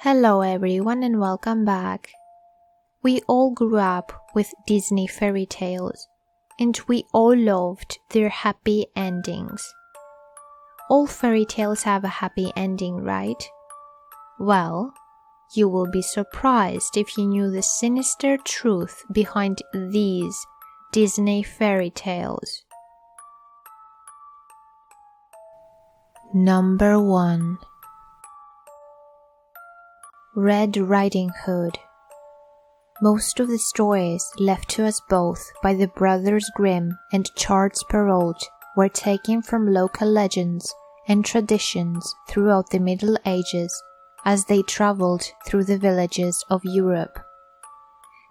Hello everyone and welcome back. We all grew up with Disney fairy tales, and we all loved their happy endings. All fairy tales have a happy ending, right? Well, you will be surprised if you knew the sinister truth behind these Disney fairy tales. Number 1. Red Riding Hood. Most of the stories left to us both by the Brothers Grimm and Charles Perrault were taken from local legends and traditions throughout the Middle Ages as they traveled through the villages of Europe.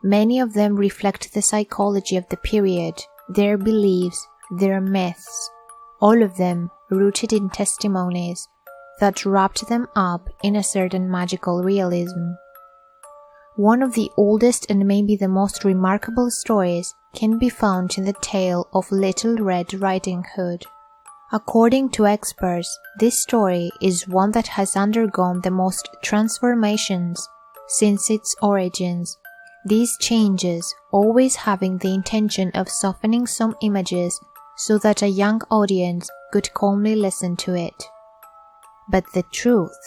Many of them reflect the psychology of the period, their beliefs, their myths, all of them rooted in testimonies that wrapped them up in a certain magical realism. One of the oldest and maybe the most remarkable stories can be found in the tale of Little Red Riding Hood. According to experts, this story is one that has undergone the most transformations since its origins, these changes always having the intention of softening some images so that a young audience could calmly listen to it. But the truth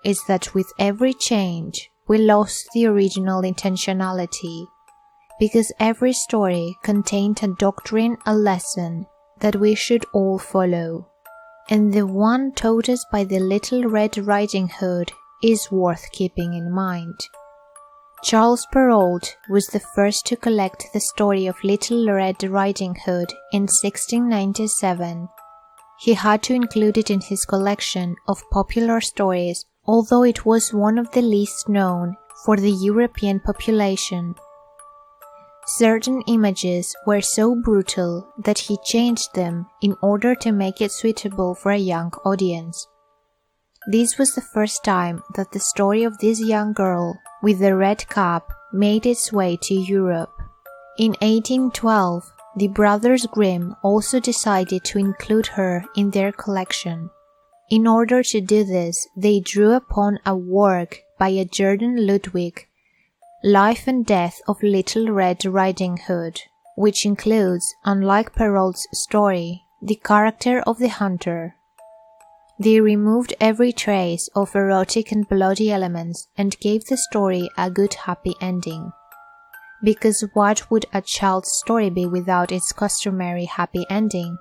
is that with every change, we lost the original intentionality, because every story contained a doctrine, a lesson that we should all follow, and the one taught us by the Little Red Riding Hood is worth keeping in mind. Charles Perrault was the first to collect the story of Little Red Riding Hood in 1697. He had to include it in his collection of popular stories, although it was one of the least known for the European population. Certain images were so brutal that he changed them in order to make it suitable for a young audience. This was the first time that the story of this young girl with the red cap made its way to Europe. In 1812, the Brothers Grimm also decided to include her in their collection. In order to do this, they drew upon a work by a Jordan Ludwig, Life and Death of Little Red Riding Hood, which includes, unlike Perrault's story, the character of the hunter. They removed every trace of erotic and bloody elements and gave the story a good happy ending. Because what would a child's story be without its customary happy ending?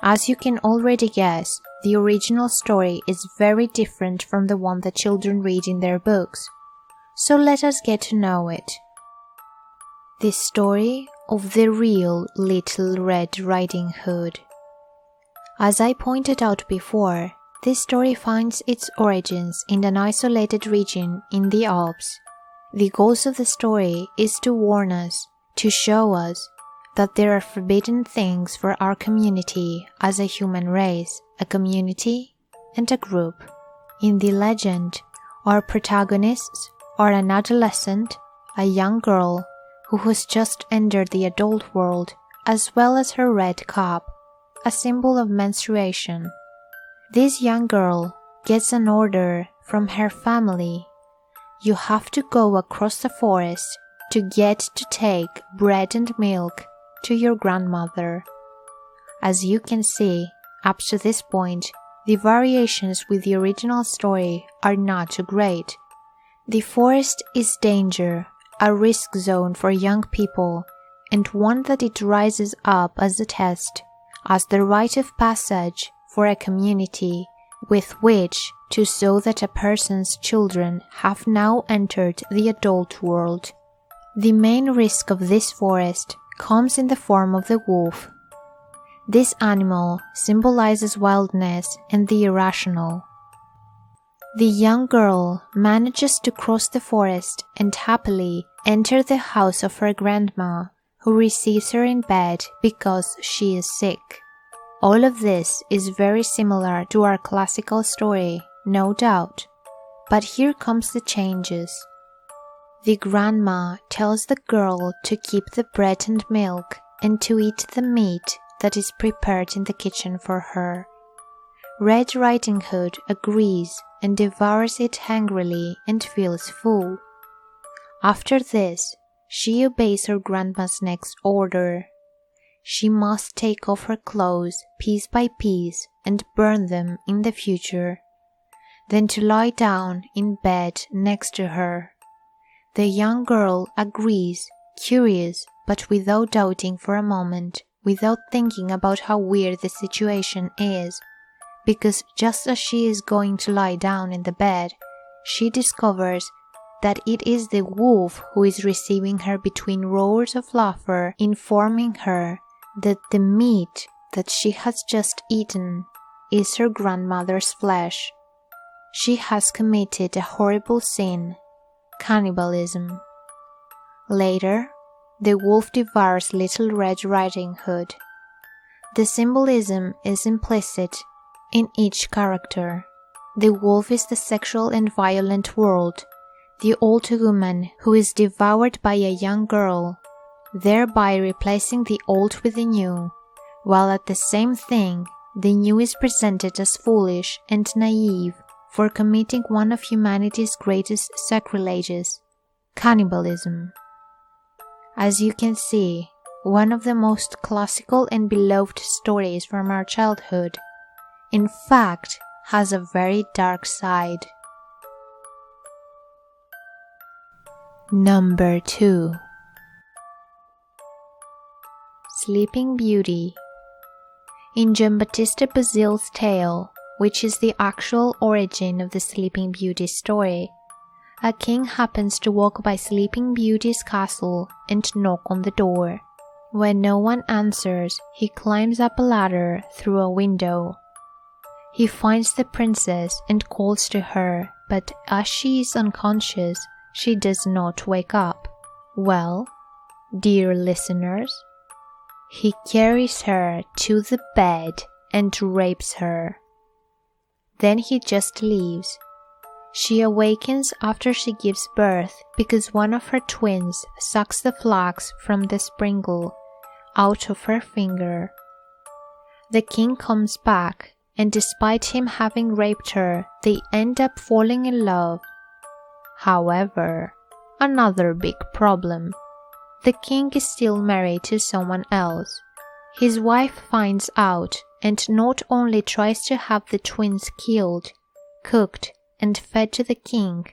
As you can already guess, the original story is very different from the one that children read in their books. So let us get to know it. The story of the real Little Red Riding Hood. As I pointed out before, this story finds its origins in an isolated region in the Alps. The goal of the story is to warn us, to show us that there are forbidden things for our community as a human race, a community, and a group. In the legend, our protagonists are an adolescent, a young girl who has just entered the adult world, as well as her red cap, a symbol of menstruation. This young girl gets an order from her family. You have to go across the forest to get to take bread and milk to your grandmother. As you can see, up to this point, the variations with the original story are not too great. The forest is danger, a risk zone for young people, and one that it rises up as a test, as the rite of passage for a community with which to show that a person's children have now entered the adult world. The main risk of this forest comes in the form of the wolf. This animal symbolizes wildness and the irrational. The young girl manages to cross the forest and happily enter the house of her grandma, who receives her in bed because she is sick. All of this is very similar to our classical story, no doubt, but here comes the changes. The grandma tells the girl to keep the bread and milk and to eat the meat that is prepared in the kitchen for her. Red Riding Hood agrees and devours it hungrily and feels full. After this, she obeys her grandma's next order. She must take off her clothes piece by piece and burn them in the future, then to lie down in bed next to her. The young girl agrees, curious, but without doubting for a moment, without thinking about how weird the situation is, because just as she is going to lie down in the bed, she discovers that it is the wolf who is receiving her between roars of laughter, informing her that the meat that she has just eaten is her grandmother's flesh. She has committed a horrible sin, cannibalism. Later, the wolf devours Little Red Riding Hood. The symbolism is implicit in each character. The wolf is the sexual and violent world, the old woman who is devoured by a young girl, thereby replacing the old with the new, while at the same thing, the new is presented as foolish and naive for committing one of humanity's greatest sacrileges, cannibalism. As you can see, one of the most classical and beloved stories from our childhood, in fact, has a very dark side. Number 2. Sleeping Beauty. In Giambattista Basile's tale, which is the actual origin of the Sleeping Beauty story, a king happens to walk by Sleeping Beauty's castle and knock on the door. When no one answers, he climbs up a ladder through a window. He finds the princess and calls to her, but as she is unconscious, she does not wake up. Well, dear listeners, he carries her to the bed and rapes her. Then he just leaves. She awakens after she gives birth because one of her twins sucks the flax from the springle out of her finger. The king comes back, and despite him having raped her, they end up falling in love. However, another big problem. The king is still married to someone else. His wife finds out and not only tries to have the twins killed, cooked, and fed to the king,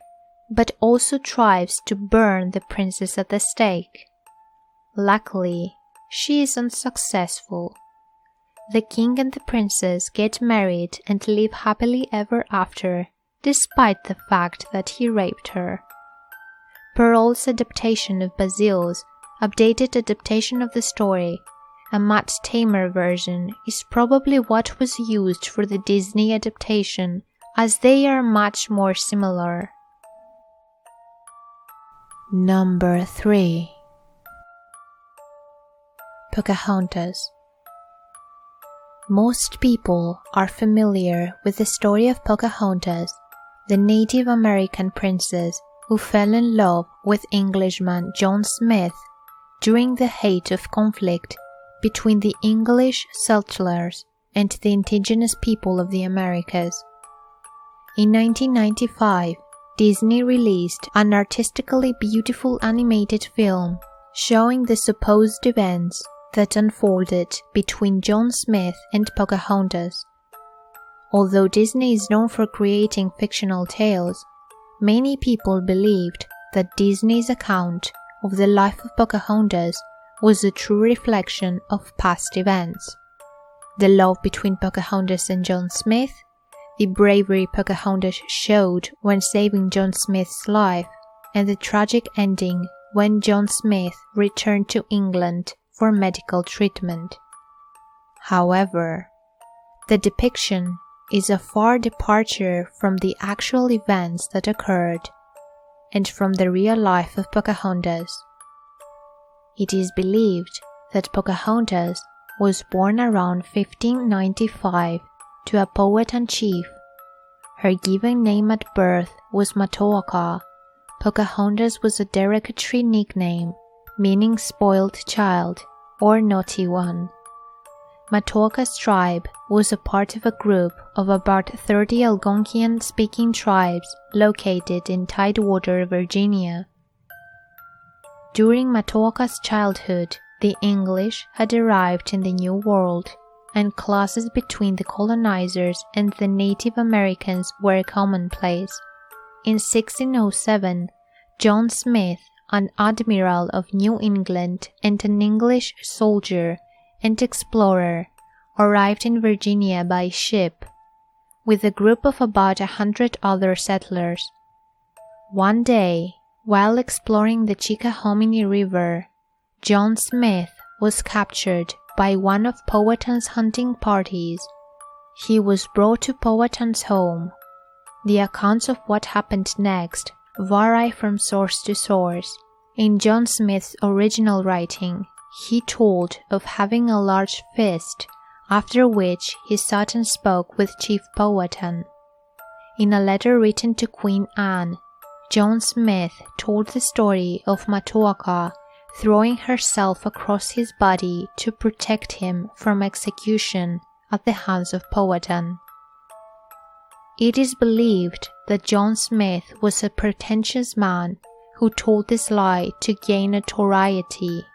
but also tries to burn the princess at the stake. Luckily, she is unsuccessful. The king and the princess get married and live happily ever after, despite the fact that he raped her. Perrault's adaptation of Basile's updated adaptation of the story, a Matt Tamer version, is probably what was used for the Disney adaptation, as they are much more similar. Number 3. Pocahontas. Most people are familiar with the story of Pocahontas, the Native American princess who fell in love with Englishman John Smith during the height of conflict between the English settlers and the indigenous people of the Americas. In 1995, Disney released an artistically beautiful animated film showing the supposed events that unfolded between John Smith and Pocahontas. Although Disney is known for creating fictional tales, many people believed that Disney's account of the life of Pocahontas was a true reflection of past events. The love between Pocahontas and John Smith, the bravery Pocahontas showed when saving John Smith's life, and the tragic ending when John Smith returned to England for medical treatment. However, the depiction is a far departure from the actual events that occurred and from the real life of Pocahontas. It is believed that Pocahontas was born around 1595 to a poet and chief. Her given name at birth was Matoaka. Pocahontas was a derogatory nickname, meaning spoiled child or naughty one. Matoaka's tribe was a part of a group of about 30 Algonquian-speaking tribes located in Tidewater, Virginia. During Matoaka's childhood, the English had arrived in the New World, and clashes between the colonizers and the Native Americans were commonplace. In 1607, John Smith, an admiral of New England and an English soldier and explorer, arrived in Virginia by ship, with a group of about 100 other settlers. One day, while exploring the Chickahominy River, John Smith was captured by one of Powhatan's hunting parties. He was brought to Powhatan's home. The accounts of what happened next vary from source to source. In John Smith's original writing, he told of having a large feast, after which he sat and spoke with Chief Powhatan. In a letter written to Queen Anne, John Smith told the story of Matoaka throwing herself across his body to protect him from execution at the hands of Powhatan. It is believed that John Smith was a pretentious man who told this lie to gain notoriety.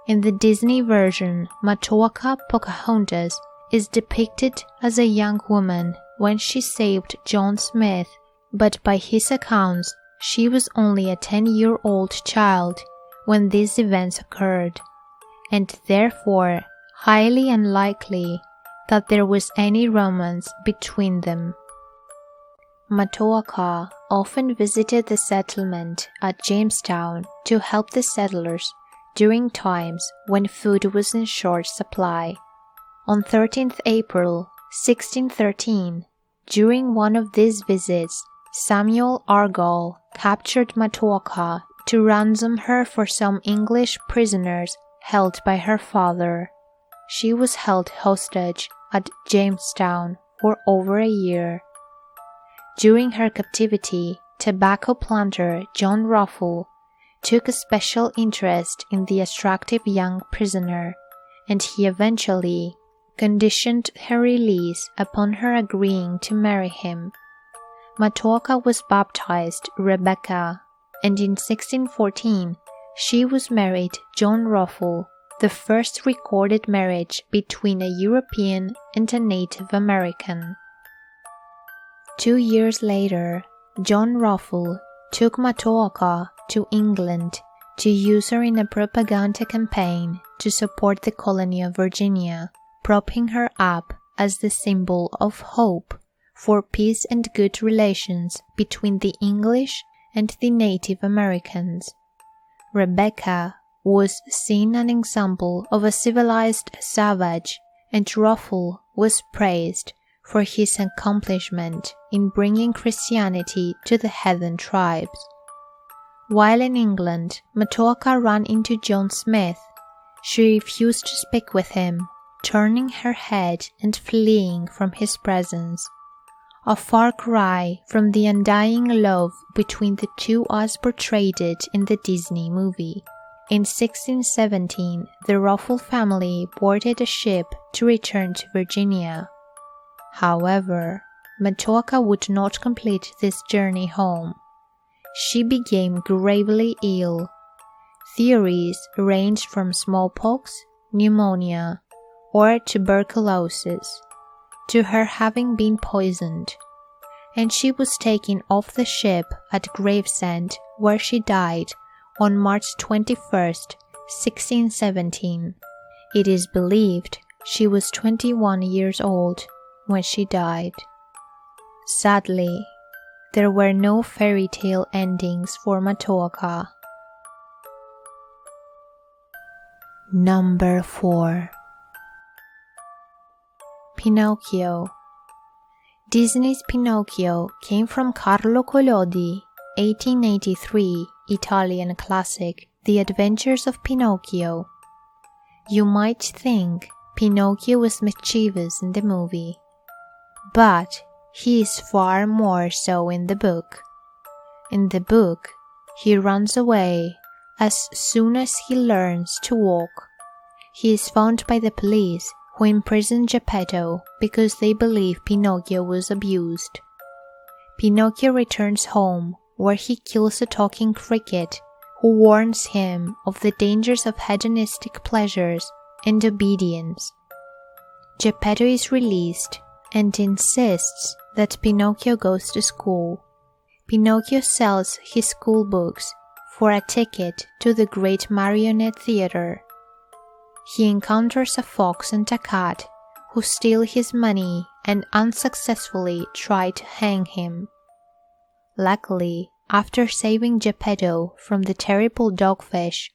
In the Disney version, Matoaka Pocahontas is depicted as a young woman when she saved John Smith, but by his accounts, she was only a 10-year-old child when these events occurred, and therefore highly unlikely that there was any romance between them. Matoaka often visited the settlement at Jamestown to help the settlers during times when food was in short supply. On 13th April 1613, during one of these visits, Samuel Argall captured Matoaka to ransom her for some English prisoners held by her father. She was held hostage at Jamestown for over a year. During her captivity, tobacco planter John Ruffle took a special interest in the attractive young prisoner, and he eventually conditioned her release upon her agreeing to marry him. Matoaka was baptized Rebecca, and in 1614 she was married John Ruffle, the first recorded marriage between a European and a Native American. 2 years later, John Ruffle took Matoaka to England to use her in a propaganda campaign to support the colony of Virginia, propping her up as the symbol of hope for peace and good relations between the English and the Native Americans. Rebecca was seen an example of a civilized savage, and Ruffle was praised for his accomplishment in bringing Christianity to the heathen tribes. While in England, Matoaka ran into John Smith. She refused to speak with him, turning her head and fleeing from his presence. A far cry from the undying love between the two as portrayed in the Disney movie. In 1617, the Ruffle family boarded a ship to return to Virginia. However, Matoaka would not complete this journey home. She became gravely ill. Theories ranged from smallpox, pneumonia, or tuberculosis, to her having been poisoned, and she was taken off the ship at Gravesend, where she died on March 21, 1617. It is believed she was 21 years old when she died. Sadly, there were no fairy tale endings for Matoaka. Number 4. Pinocchio. Disney's Pinocchio came from Carlo Collodi, 1883, Italian classic, The Adventures of Pinocchio. You might think Pinocchio was mischievous in the movie, but he is far more so in the book. In the book, he runs away as soon as he learns to walk. he is found by the police, who imprison Geppetto because they believe Pinocchio was abused. Pinocchio returns home, where he kills a talking cricket, who warns him of the dangers of hedonistic pleasures and obedience. Geppetto is released and insists that Pinocchio goes to school. Pinocchio sells his school books for a ticket to the Great Marionette Theater. He encounters a fox and a cat who steal his money and unsuccessfully try to hang him. Luckily, after saving Geppetto from the terrible dogfish,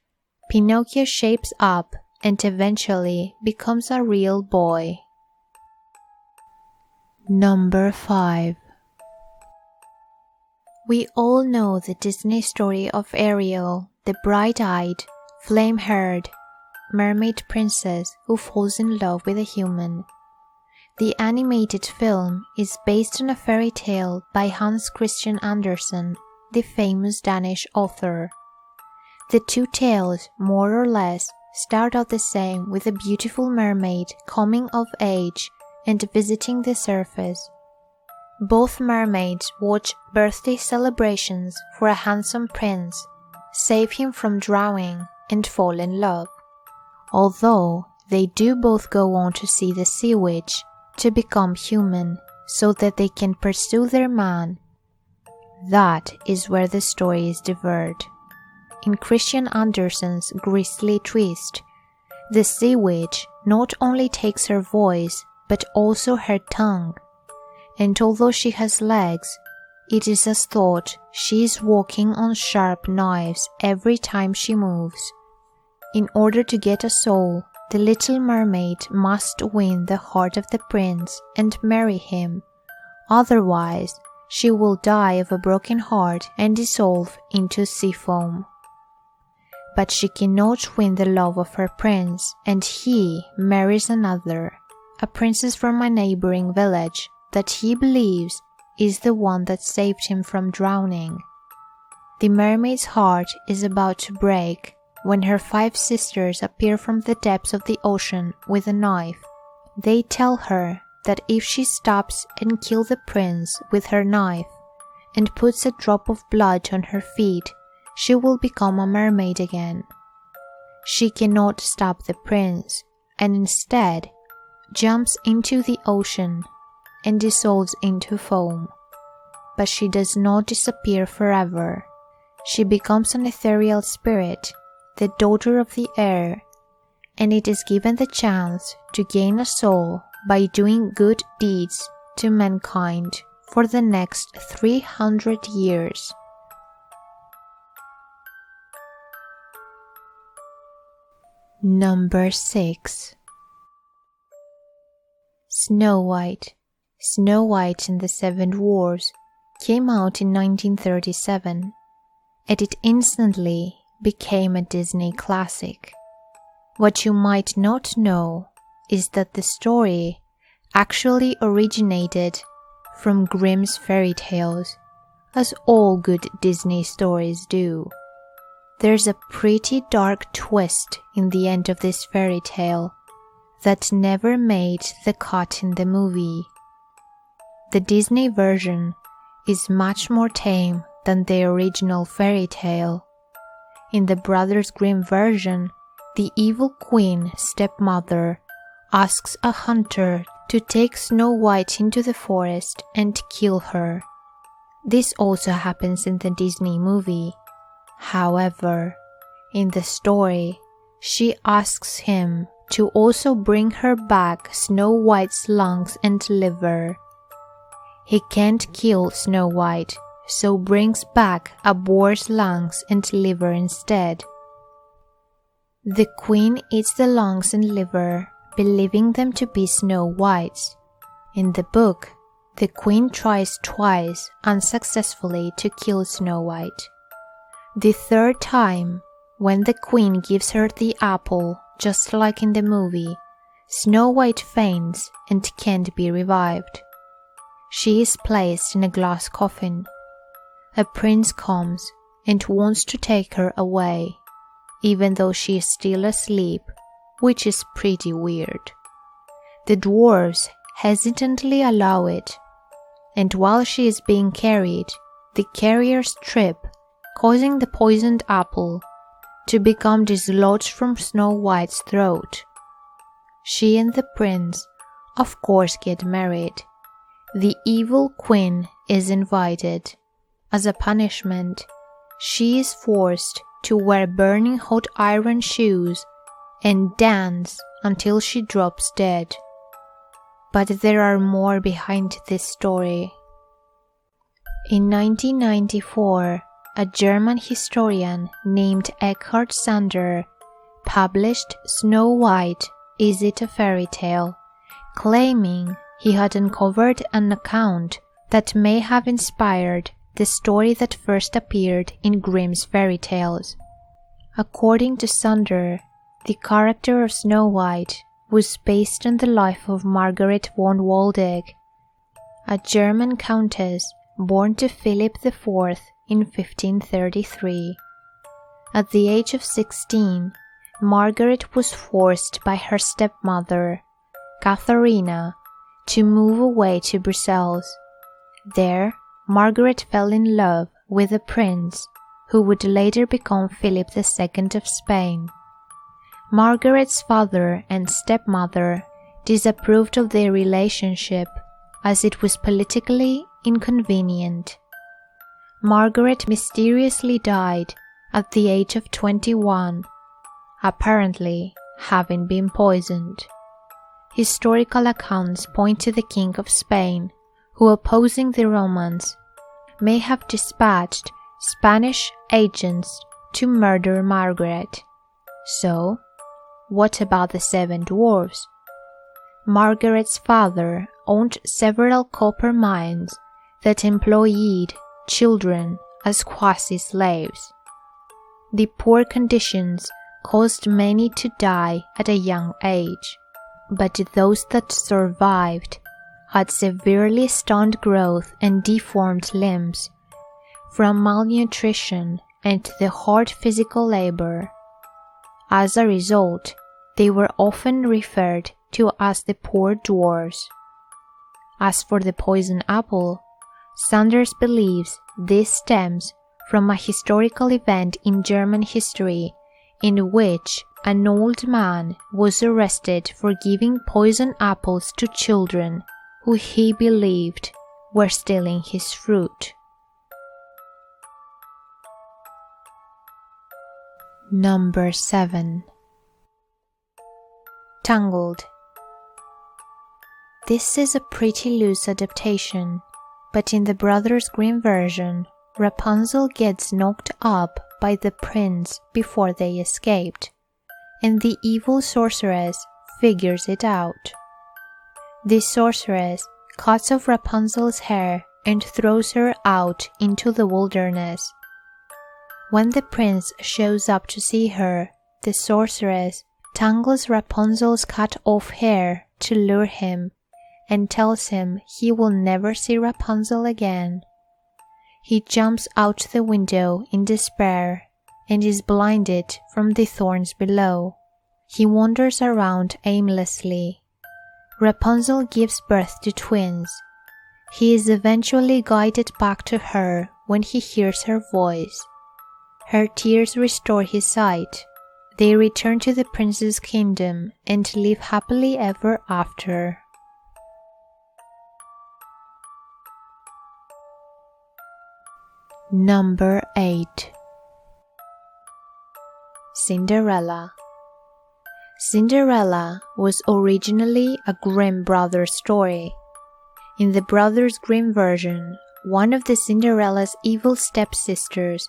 Pinocchio shapes up and eventually becomes a real boy. Number 5. We all know the Disney story of Ariel, the bright-eyed, flame-haired mermaid princess who falls in love with a human. The animated film is based on a fairy tale by Hans Christian Andersen, the famous Danish author. The two tales, more or less, start out the same, with a beautiful mermaid coming of age and visiting the surface. Both mermaids watch birthday celebrations for a handsome prince, save him from drowning, and fall in love. Although they do both go on to see the sea witch, to become human, so that they can pursue their man. That is where the story is diverted. In Christian Andersen's grisly twist, the sea witch not only takes her voice, but also her tongue. And although she has legs, it is as thought she is walking on sharp knives every time she moves. In order to get a soul, the little mermaid must win the heart of the prince and marry him. Otherwise, she will die of a broken heart and dissolve into sea foam. But she cannot win the love of her prince, and he marries another, a princess from a neighboring village that he believes is the one that saved him from drowning. The mermaid's heart is about to break when her 5 sisters appear from the depths of the ocean with a knife. They tell her that if she stops and kills the prince with her knife and puts a drop of blood on her feet, she will become a mermaid again. She cannot stop the prince, and instead jumps into the ocean and dissolves into foam. But she does not disappear forever. She becomes an ethereal spirit, the daughter of the air, and it is given the chance to gain a soul by doing good deeds to mankind for the next 300 years. Number 6. Snow White. Snow White and the Seven Dwarfs came out in 1937, and it instantly became a Disney classic. What you might not know is that the story actually originated from Grimm's fairy tales, as all good Disney stories do. There's a pretty dark twist in the end of this fairy tale that never made the cut in the movie. The Disney version is much more tame than the original fairy tale. In the Brothers Grimm version, the evil queen stepmother asks a hunter to take Snow White into the forest and kill her. This also happens in the Disney movie. However, in the story, she asks him to also bring her back Snow White's lungs and liver. He can't kill Snow White, so brings back a boar's lungs and liver instead. The queen eats the lungs and liver, believing them to be Snow White's. In the book, the queen tries twice unsuccessfully to kill Snow White. The third time, when the queen gives her the apple, just like in the movie, Snow White faints and can't be revived. She is placed in a glass coffin. A prince comes and wants to take her away, even though she is still asleep, which is pretty weird. The dwarves hesitantly allow it, and while she is being carried, the carriers trip, causing the poisoned apple to become dislodged from Snow White's throat. She and the prince, of course, get married. The evil queen is invited. As a punishment, she is forced to wear burning hot iron shoes and dance until she drops dead. But there are more behind this story. In 1994, a German historian named Eckhard Sander published Snow White, Is It a Fairy Tale?, claiming he had uncovered an account that may have inspired the story that first appeared in Grimm's fairy tales. According to Sander, the character of Snow White was based on the life of Margaret von Waldeck, a German countess born to Philip IV in 1533. At the age of 16, Margaret was forced by her stepmother, Katharina, to move away to Brussels. There, Margaret fell in love with a prince who would later become Philip II of Spain. Margaret's father and stepmother disapproved of their relationship as it was politically inconvenient. Margaret mysteriously died at the age of 21, apparently having been poisoned. Historical accounts point to the King of Spain, who, opposing the romance, may have dispatched Spanish agents to murder Margaret. So, what about the 7 dwarfs? Margaret's father owned several copper mines that employed children as quasi-slaves. The poor conditions caused many to die at a young age, but those that survived had severely stunted growth and deformed limbs from malnutrition and the hard physical labor. As a result, they were often referred to as the poor dwarfs. As for the poison apple, Sanders believes this stems from a historical event in German history in which an old man was arrested for giving poison apples to children who he believed were stealing his fruit. Number 7. Tangled. This is a pretty loose adaptation, but in the Brothers Grimm version, Rapunzel gets knocked up by the prince before they escaped, and the evil sorceress figures it out. The sorceress cuts off Rapunzel's hair and throws her out into the wilderness. When the prince shows up to see her, the sorceress tangles Rapunzel's cut-off hair to lure him and tells him he will never see Rapunzel again. He jumps out the window in despair and is blinded from the thorns below. He wanders around aimlessly. Rapunzel gives birth to twins. He is eventually guided back to her when he hears her voice. Her tears restore his sight. They return to the prince's kingdom and live happily ever after. Number 8. Cinderella. Cinderella was originally a Grimm Brothers story. In the Brothers Grimm version, one of the Cinderella's evil stepsisters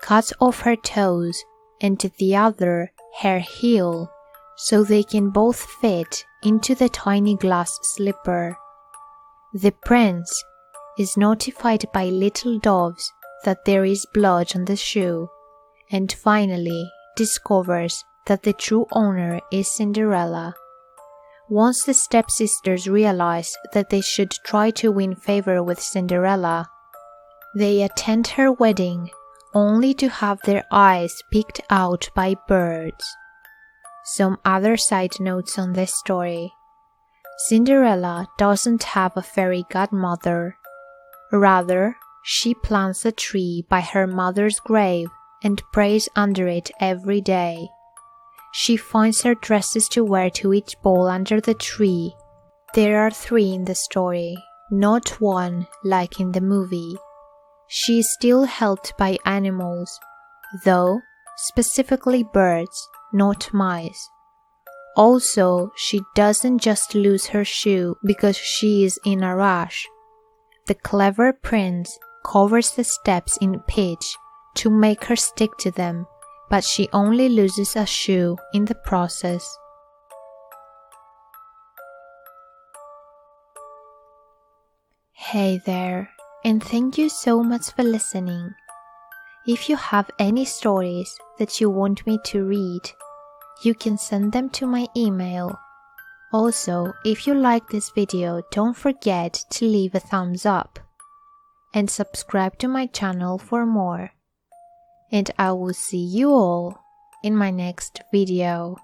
cuts off her toes and the other her heel so they can both fit into the tiny glass slipper. The prince is notified by little doves that there is blood on the shoe, and finally discovers that the true owner is Cinderella. Once the stepsisters realize that they should try to win favor with Cinderella, they attend her wedding only to have their eyes picked out by birds. Some other side notes on this story. Cinderella doesn't have a fairy godmother. Rather, she plants a tree by her mother's grave and prays under it every day. She finds her dresses to wear to each ball under the tree. There are 3 in the story, not 1 like in the movie. She is still helped by animals, though specifically birds, not mice. Also, she doesn't just lose her shoe because she is in a rush. The clever prince covers the steps in pitch to make her stick to them, but she only loses a shoe in the process. Hey there, and thank you so much for listening. If you have any stories that you want me to read, you can send them to my email. Also, if you like this video, don't forget to leave a thumbs up and subscribe to my channel for more. And I will see you all in my next video.